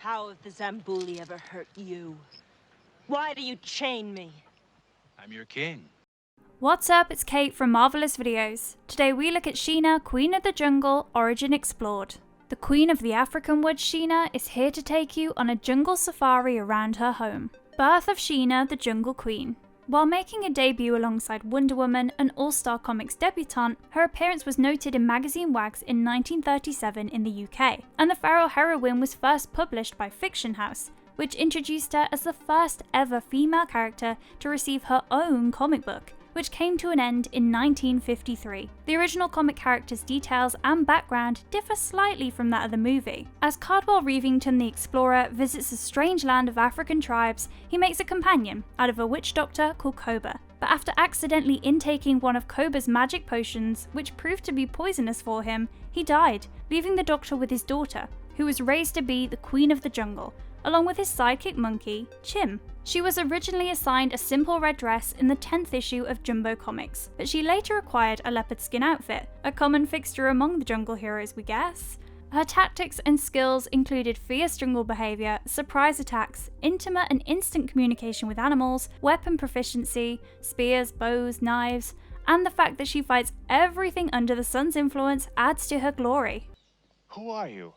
How if the Zambuli ever hurt you? Why do you chain me? I'm your king. What's up, it's Kate from Marvelous Videos. Today we look at Sheena, Queen of the Jungle, Origin Explored. The Queen of the African Woods, Sheena, is here to take you on a jungle safari around her home. Birth of Sheena, the Jungle Queen. While making a debut alongside Wonder Woman, an all-star comics debutant, her appearance was noted in magazine Wags in 1937 in the UK, and the feral heroine was first published by Fiction House, which introduced her as the first ever female character to receive her own comic book, which came to an end in 1953. The original comic character's details and background differ slightly from that of the movie. As Cardwell Rivington the explorer visits a strange land of African tribes, he makes a companion out of a witch doctor called Koba. But after accidentally intaking one of Koba's magic potions, which proved to be poisonous for him, he died, leaving the doctor with his daughter, who was raised to be the Queen of the Jungle, along with his sidekick monkey, Chim. She was originally assigned a simple red dress in the 10th issue of Jumbo Comics, but she later acquired a leopard-skin outfit, a common fixture among the jungle heroes, we guess. Her tactics and skills included fierce jungle behaviour, surprise attacks, intimate and instant communication with animals, weapon proficiency, spears, bows, knives, and the fact that she fights everything under the sun's influence adds to her glory. Who are you?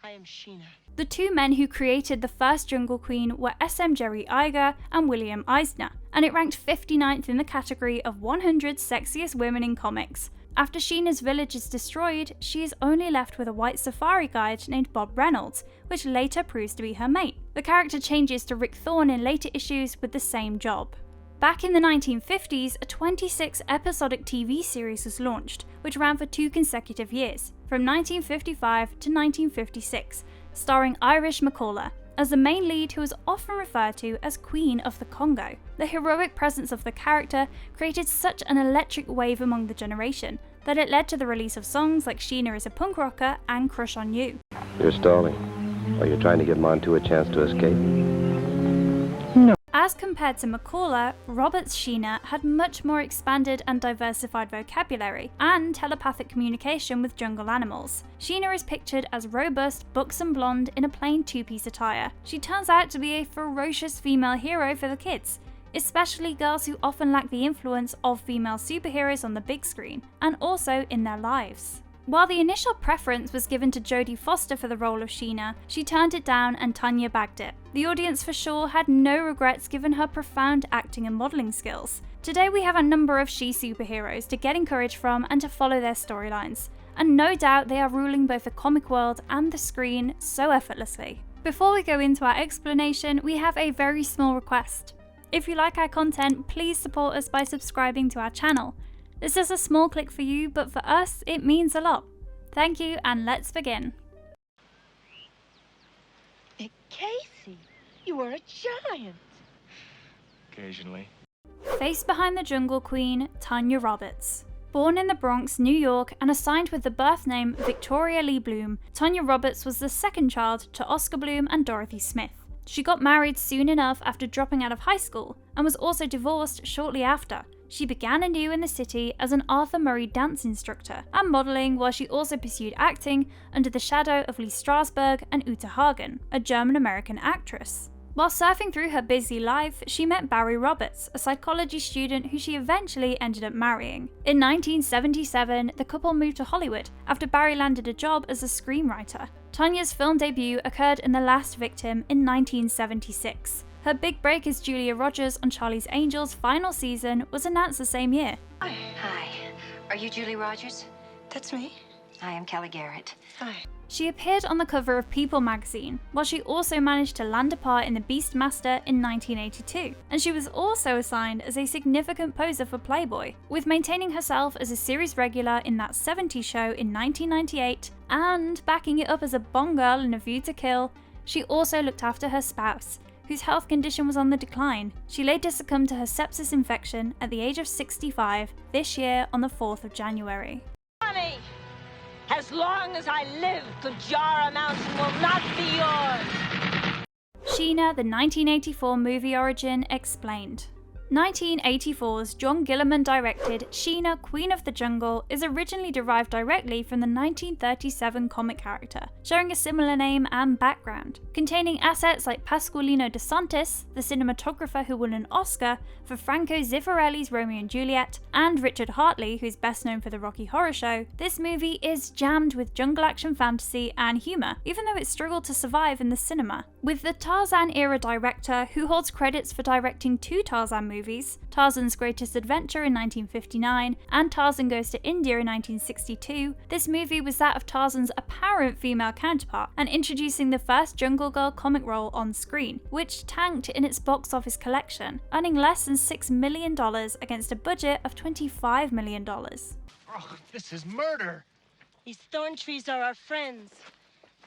I am Sheena. The two men who created the first Jungle Queen were S.M. Jerry Iger and William Eisner, and it ranked 59th in the category of 100 sexiest women in comics. After Sheena's village is destroyed, she is only left with a white safari guide named Bob Reynolds, which later proves to be her mate. The character changes to Rick Thorne in later issues with the same job. Back in the 1950s, a 26-episodic TV series was launched, which ran for 2 consecutive years, from 1955 to 1956, starring Irish McCullough as the main lead, who was often referred to as Queen of the Congo. The heroic presence of the character created such an electric wave among the generation that it led to the release of songs like Sheena is a Punk Rocker and Crush on You. You're stalling. Are you trying to give Montu a chance to escape? As compared to McCullough, Roberts' Sheena had much more expanded and diversified vocabulary and telepathic communication with jungle animals. Sheena is pictured as robust, buxom blonde in a plain 2-piece attire. She turns out to be a ferocious female hero for the kids, especially girls who often lack the influence of female superheroes on the big screen, and also in their lives. While the initial preference was given to Jodie Foster for the role of Sheena, she turned it down and Tanya bagged it. The audience for sure had no regrets given her profound acting and modelling skills. Today we have a number of she superheroes to get encouraged from and to follow their storylines, and no doubt they are ruling both the comic world and the screen so effortlessly. Before we go into our explanation, we have a very small request. If you like our content, please support us by subscribing to our channel. This is a small click for you, but for us, it means a lot. Thank you, and let's begin. Casey, you are a giant. Occasionally. Face behind the Jungle Queen, Tanya Roberts. Born in the Bronx, New York, and assigned with the birth name Victoria Lee Bloom, Tanya Roberts was the second child to Oscar Bloom and Dorothy Smith. She got married soon enough after dropping out of high school, and was also divorced shortly after. She began anew in the city as an Arthur Murray dance instructor and modelling, while she also pursued acting under the shadow of Lee Strasberg and Uta Hagen, a German-American actress. While surfing through her busy life, she met Barry Roberts, a psychology student who she eventually ended up marrying. In 1977, the couple moved to Hollywood after Barry landed a job as a screenwriter. Tanya's film debut occurred in The Last Victim in 1976. Her big break as Julia Rogers on Charlie's Angels' final season was announced the same year. Hi. Are you Julie Rogers? That's me. I am Kelly Garrett. Hi. She appeared on the cover of People magazine, while she also managed to land a part in The Beastmaster in 1982, and she was also assigned as a significant poser for Playboy, with maintaining herself as a series regular in That 70s Show in 1998, and backing it up as a Bond girl in A View to Kill. She also looked after her spouse, whose health condition was on the decline. She later succumbed to her sepsis infection at the age of 65 this year on the 4th of January. Honey, as long as I live, Kujara Mountain will not be yours. Sheena, the 1984 movie Origin, explained. 1984's John Guillermin-directed Sheena, Queen of the Jungle is originally derived directly from the 1937 comic character, sharing a similar name and background. Containing assets like Pasqualino de Santis, the cinematographer who won an Oscar for Franco Zeffirelli's Romeo and Juliet, and Richard Hartley, who's best known for the Rocky Horror Show, this movie is jammed with jungle action fantasy and humour, even though it struggled to survive in the cinema. With the Tarzan-era director who holds credits for directing 2 Tarzan movies, Tarzan's Greatest Adventure in 1959 and Tarzan Goes to India in 1962, this movie was that of Tarzan's apparent female counterpart and introducing the first Jungle Girl comic role on screen, which tanked in its box office collection, earning less than $6 million against a budget of $25 million. Oh, this is murder. These thorn trees are our friends.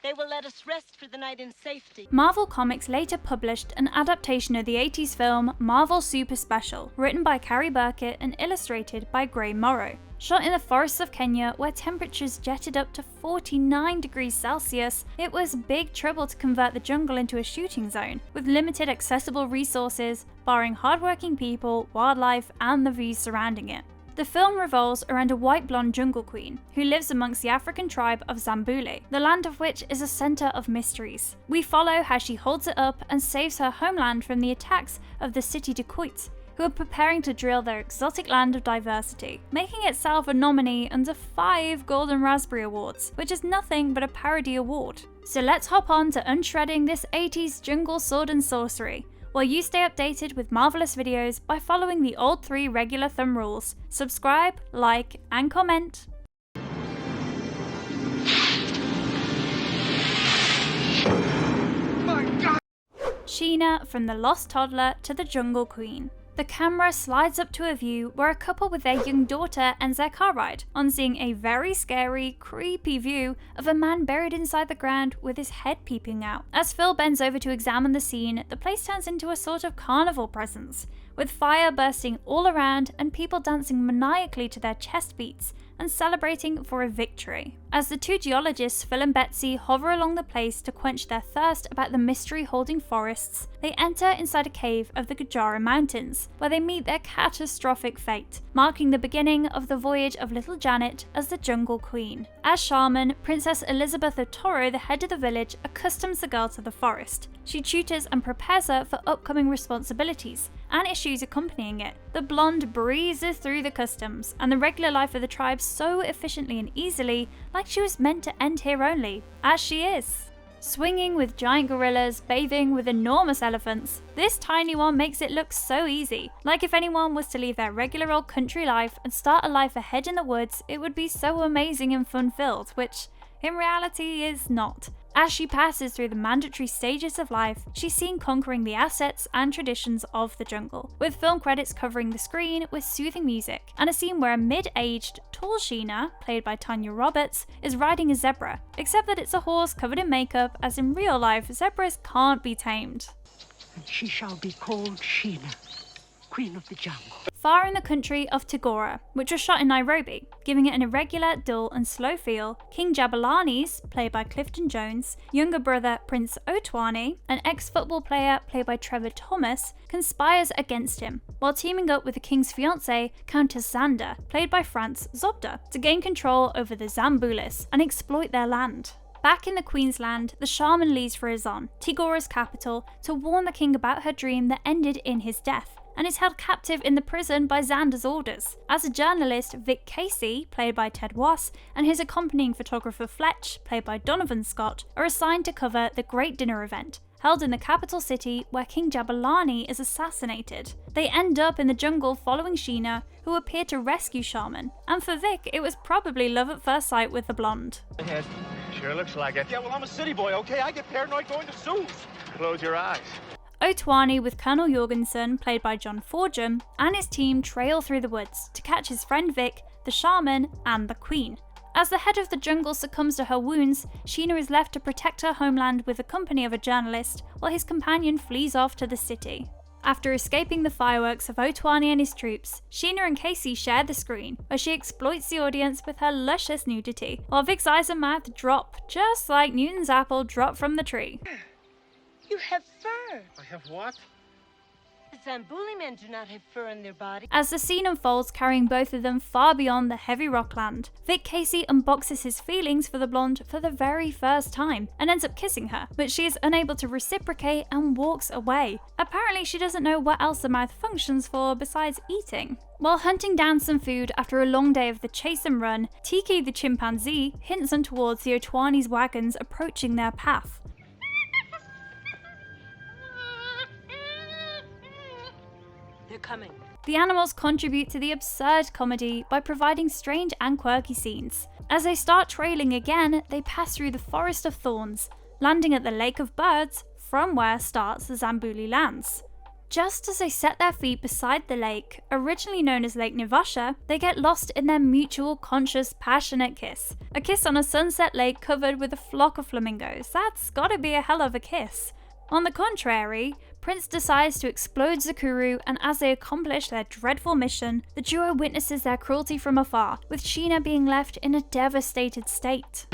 They will let us rest for the night in safety. Marvel Comics later published an adaptation of the 80s film Marvel Super Special, written by Carrie Burkett and illustrated by Gray Morrow. Shot in the forests of Kenya, where temperatures jetted up to 49 degrees Celsius, it was big trouble to convert the jungle into a shooting zone, with limited accessible resources, barring hardworking people, wildlife, and the views surrounding it. The film revolves around a white blonde jungle queen who lives amongst the African tribe of Zambule, the land of which is a centre of mysteries. We follow how she holds it up and saves her homeland from the attacks of the city dacoits, who are preparing to drill their exotic land of diversity, making itself a nominee under 5 Golden Raspberry Awards, which is nothing but a parody award. So let's hop on to unshredding this 80s jungle sword and sorcery, while you stay updated with marvelous videos by following the old 3 regular thumb rules: subscribe, like, and comment. My God! Sheena, from the lost toddler to the jungle queen. The camera slides up to a view where a couple with their young daughter ends their car ride, on seeing a very scary, creepy view of a man buried inside the ground with his head peeping out. As Phil bends over to examine the scene, the place turns into a sort of carnival presence, with fire bursting all around and people dancing maniacally to their chest beats and celebrating for a victory. As the 2 geologists, Phil and Betsy, hover along the place to quench their thirst about the mystery-holding forests, they enter inside a cave of the Guajara Mountains, where they meet their catastrophic fate, marking the beginning of the voyage of little Janet as the Jungle Queen. As shaman, Princess Elizabeth of Toro, the head of the village, accustoms the girl to the forest. She tutors and prepares her for upcoming responsibilities and issues accompanying it. The blonde breezes through the customs and the regular life of the tribe so efficiently and easily, like she was meant to end here only, as she is. Swinging with giant gorillas, bathing with enormous elephants, this tiny one makes it look so easy. Like if anyone was to leave their regular old country life and start a life ahead in the woods, it would be so amazing and fun-filled, which in reality is not. As she passes through the mandatory stages of life, she's seen conquering the assets and traditions of the jungle, with film credits covering the screen with soothing music, and a scene where a mid-aged, tall Sheena, played by Tanya Roberts, is riding a zebra, except that it's a horse covered in makeup, as in real life, zebras can't be tamed. And she shall be called Sheena, Queen of the Jungle. Far in the country of Tigora, which was shot in Nairobi, giving it an irregular, dull and slow feel, King Jabulani's, played by Clifton Jones, younger brother Prince Otwani, an ex-football player played by Trevor Thomas, conspires against him, while teaming up with the king's fiancée, Countess Xander, played by France Zobda, to gain control over the Zambulis and exploit their land. Back in the Queen's Land, the shaman leaves for Azon, Tigora's capital, to warn the king about her dream that ended in his death, and is held captive in the prison by Xander's orders. As a journalist, Vic Casey, played by Ted Wass, and his accompanying photographer Fletch, played by Donovan Scott, are assigned to cover the Great Dinner event, held in the capital city where King Jabulani is assassinated. They end up in the jungle following Sheena, who appeared to rescue Shaman, and for Vic, it was probably love at first sight with the blonde. Sure looks like it. Yeah, well, I'm a city boy, okay? I get paranoid going to zoos. Close your eyes. Otwani, with Colonel Jorgensen, played by John Forgem, and his team trail through the woods to catch his friend Vic, the shaman, and the Queen. As the head of the jungle succumbs to her wounds, Sheena is left to protect her homeland with the company of a journalist, while his companion flees off to the city. After escaping the fireworks of Otwani and his troops, Sheena and Casey share the screen, where she exploits the audience with her luscious nudity, while Vic's eyes and mouth drop, just like Newton's apple dropped from the tree. You have fur. I have what? Zambuli men do not have fur on their body. As the scene unfolds, carrying both of them far beyond the heavy rockland, Vic Casey unboxes his feelings for the blonde for the very first time and ends up kissing her, but she is unable to reciprocate and walks away. Apparently she doesn't know what else the mouth functions for besides eating. While hunting down some food after a long day of the chase and run, Tiki the chimpanzee hints them towards the Otwani's wagons approaching their path. They're coming. The animals contribute to the absurd comedy by providing strange and quirky scenes. As they start trailing again, they pass through the forest of thorns, landing at the Lake of Birds, from where starts the Zambuli lands. Just as they set their feet beside the lake, originally known as Lake Nivasha, they get lost in their mutual, conscious, passionate kiss. A kiss on a sunset lake covered with a flock of flamingos. That's gotta be a hell of a kiss. On the contrary, Prince decides to explode Zakuru, and as they accomplish their dreadful mission, the duo witnesses their cruelty from afar, with Sheena being left in a devastated state.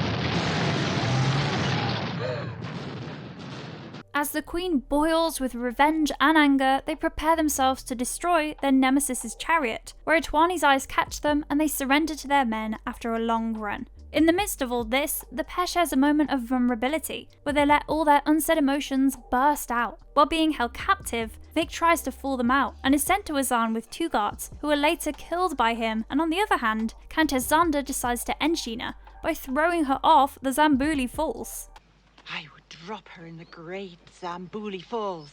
As the Queen boils with revenge and anger, they prepare themselves to destroy their nemesis's chariot, where Otwani's eyes catch them and they surrender to their men after a long run. In the midst of all this, the pair shares a moment of vulnerability, where they let all their unsaid emotions burst out. While being held captive, Vic tries to fool them out and is sent to Azan with two guards, who are later killed by him, and on the other hand, Countess Xander decides to end Sheena by throwing her off the Zambuli Falls. I would drop her in the great Zambuli Falls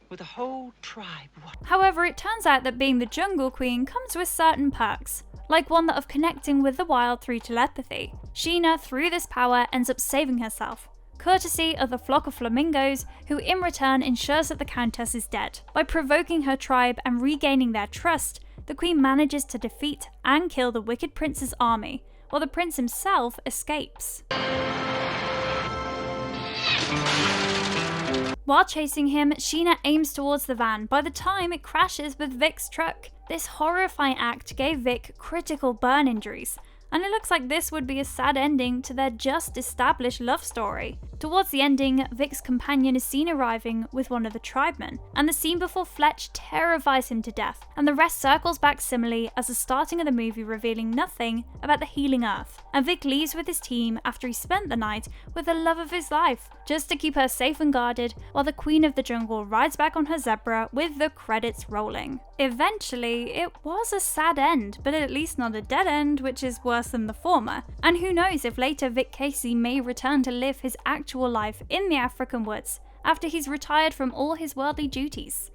with a whole tribe. However, it turns out that being the Jungle Queen comes with certain perks, like one that of connecting with the wild through telepathy. Sheena, through this power, ends up saving herself, courtesy of the flock of flamingos, who in return ensures that the Countess is dead. By provoking her tribe and regaining their trust, the Queen manages to defeat and kill the wicked Prince's army, while the Prince himself escapes. While chasing him, Sheena aims towards the van. By the time it crashes with Vic's truck, this horrifying act gave Vic critical burn injuries, and it looks like this would be a sad ending to their just established love story. Towards the ending, Vic's companion is seen arriving with one of the tribemen, and the scene before Fletch terrifies him to death, and the rest circles back similarly as the starting of the movie revealing nothing about the healing earth, and Vic leaves with his team after he spent the night with the love of his life, just to keep her safe and guarded, while the Queen of the Jungle rides back on her zebra with the credits rolling. Eventually, it was a sad end, but at least not a dead end, which is worse than the former, and who knows if later Vic Casey may return to live his actual life in the African woods after he's retired from all his worldly duties.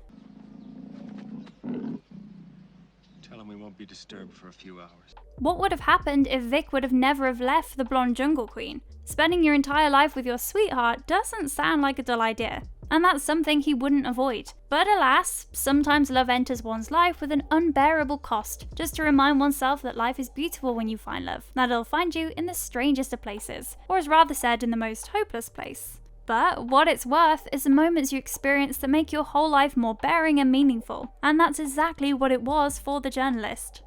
Tell him we won't be disturbed for a few hours. What would have happened if Vic would have never have left the blonde Jungle Queen? Spending your entire life with your sweetheart doesn't sound like a dull idea, and that's something he wouldn't avoid. But alas, sometimes love enters one's life with an unbearable cost, just to remind oneself that life is beautiful when you find love, that it'll find you in the strangest of places, or as rather said, in the most hopeless place. But what it's worth is the moments you experience that make your whole life more bearing and meaningful, and that's exactly what it was for the journalist.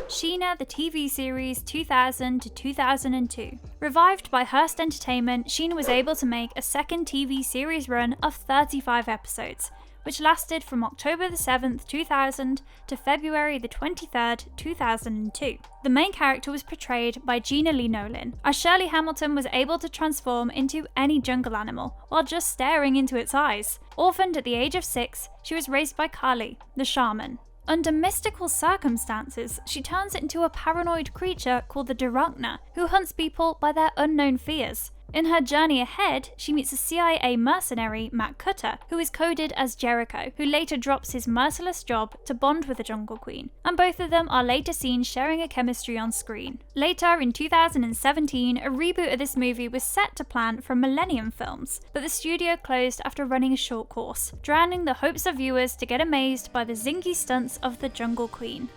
Sheena, the TV series 2000 to 2002. Revived by Hearst Entertainment, Sheena was able to make a second TV series run of 35 episodes, which lasted from October the 7th, 2000 to February the 23rd, 2002. The main character was portrayed by Gina Lee Nolan, as Shirley Hamilton was able to transform into any jungle animal while just staring into its eyes. Orphaned at the age of 6, she was raised by Kali, the shaman. Under mystical circumstances, she turns into a paranoid creature called the Durakna, who hunts people by their unknown fears. In her journey ahead, she meets a CIA mercenary, Matt Cutter, who is coded as Jericho, who later drops his merciless job to bond with the Jungle Queen, and both of them are later seen sharing a chemistry on screen. Later, in 2017, a reboot of this movie was set to plan from Millennium Films, but the studio closed after running a short course, drowning the hopes of viewers to get amazed by the zingy stunts of the Jungle Queen.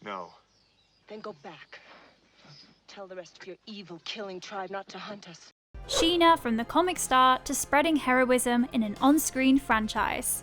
No. Then go back. Tell the rest of your evil, killing tribe not to hunt us. Sheena, from the comic star to spreading heroism in an on-screen franchise.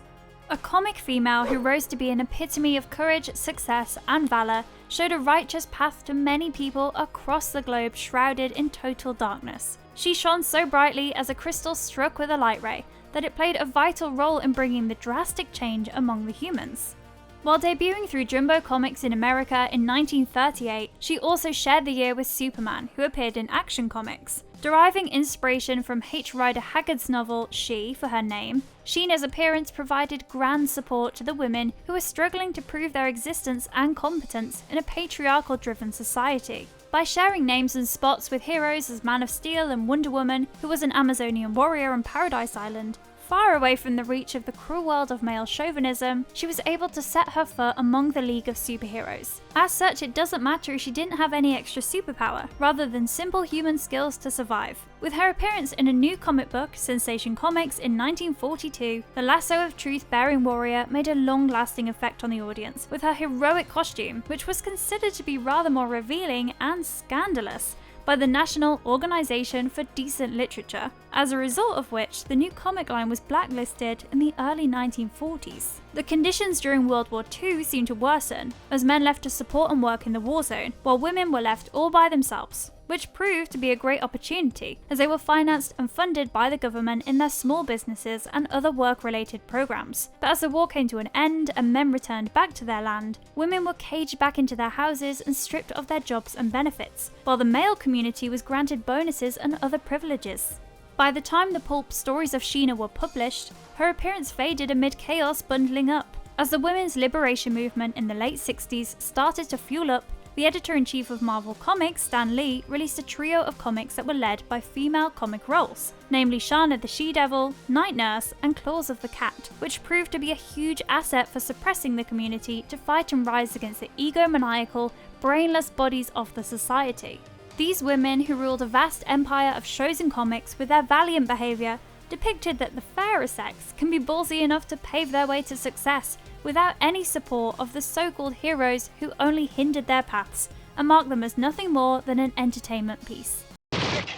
A comic female who rose to be an epitome of courage, success, and valor, showed a righteous path to many people across the globe shrouded in total darkness. She shone so brightly as a crystal struck with a light ray that it played a vital role in bringing the drastic change among the humans. While debuting through Jumbo Comics in America in 1938, she also shared the year with Superman, who appeared in Action Comics. Deriving inspiration from H. Rider Haggard's novel She for her name, Sheena's appearance provided grand support to the women who were struggling to prove their existence and competence in a patriarchal-driven society. By sharing names and spots with heroes as Man of Steel and Wonder Woman, who was an Amazonian warrior on Paradise Island, far away from the reach of the cruel world of male chauvinism, she was able to set her foot among the League of Superheroes. As such, it doesn't matter if she didn't have any extra superpower, rather than simple human skills to survive. With her appearance in a new comic book, Sensation Comics, in 1942, the lasso of truth-bearing warrior made a long-lasting effect on the audience, with her heroic costume, which was considered to be rather more revealing and scandalous by the National Organization for Decent Literature, as a result of which the new comic line was blacklisted in the early 1940s. The conditions during World War II seemed to worsen, as men left to support and work in the war zone, while women were left all by themselves, which proved to be a great opportunity, as they were financed and funded by the government in their small businesses and other work-related programs. But as the war came to an end and men returned back to their land, women were caged back into their houses and stripped of their jobs and benefits, while the male community was granted bonuses and other privileges. By the time the Pulp stories of Sheena were published, her appearance faded amid chaos bundling up. As the women's liberation movement in the late 60s started to fuel up, the editor-in-chief of Marvel Comics, Stan Lee, released a trio of comics that were led by female comic roles, namely Shauna the She-Devil, Night Nurse, and Claws of the Cat, which proved to be a huge asset for suppressing the community to fight and rise against the egomaniacal, brainless bodies of the society. These women, who ruled a vast empire of shows and comics with their valiant behaviour, depicted that the fairer sex can be ballsy enough to pave their way to success without any support of the so-called heroes who only hindered their paths and marked them as nothing more than an entertainment piece. Nick,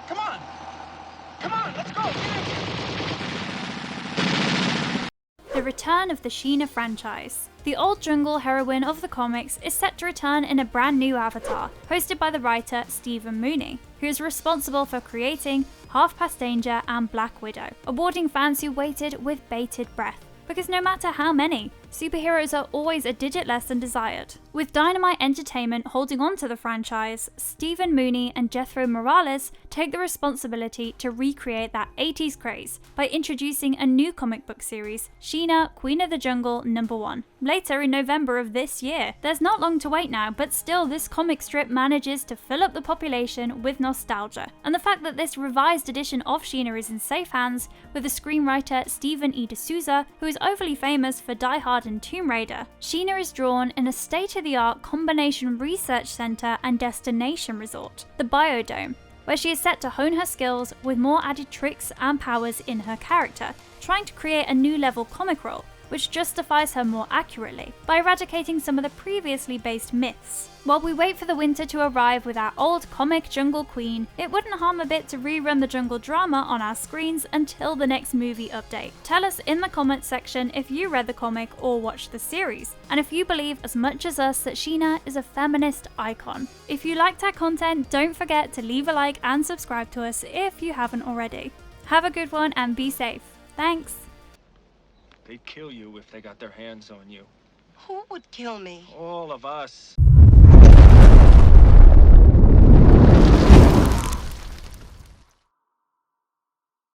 come on! Come on, let's go! The return of the Sheena franchise. The old jungle heroine of the comics is set to return in a brand new avatar, hosted by the writer Stephen Mooney, who is responsible for creating Half Past Danger and Black Widow, awarding fans who waited with bated breath. Because no matter how many, superheroes are always a digit less than desired. With Dynamite Entertainment holding on to the franchise, Stephen Mooney and Jethro Morales take the responsibility to recreate that 80s craze by introducing a new comic book series, Sheena, Queen of the Jungle #1, later in November of this year. There's not long to wait now, but still this comic strip manages to fill up the population with nostalgia. And the fact that this revised edition of Sheena is in safe hands with the screenwriter Stephen E. D'Souza, who is overly famous for Die Hard and Tomb Raider. Sheena is drawn in a state-of-the-art combination research center and destination resort, the Biodome, where she is set to hone her skills with more added tricks and powers in her character, trying to create a new level comic role, which justifies her more accurately by eradicating some of the previously based myths. While we wait for the winter to arrive with our old comic jungle queen, it wouldn't harm a bit to rerun the jungle drama on our screens until the next movie update. Tell us in the comments section if you read the comic or watched the series, and if you believe as much as us that Sheena is a feminist icon. If you liked our content, don't forget to leave a like and subscribe to us if you haven't already. Have a good one and be safe. Thanks! They'd kill you if they got their hands on you. Who would kill me? All of us.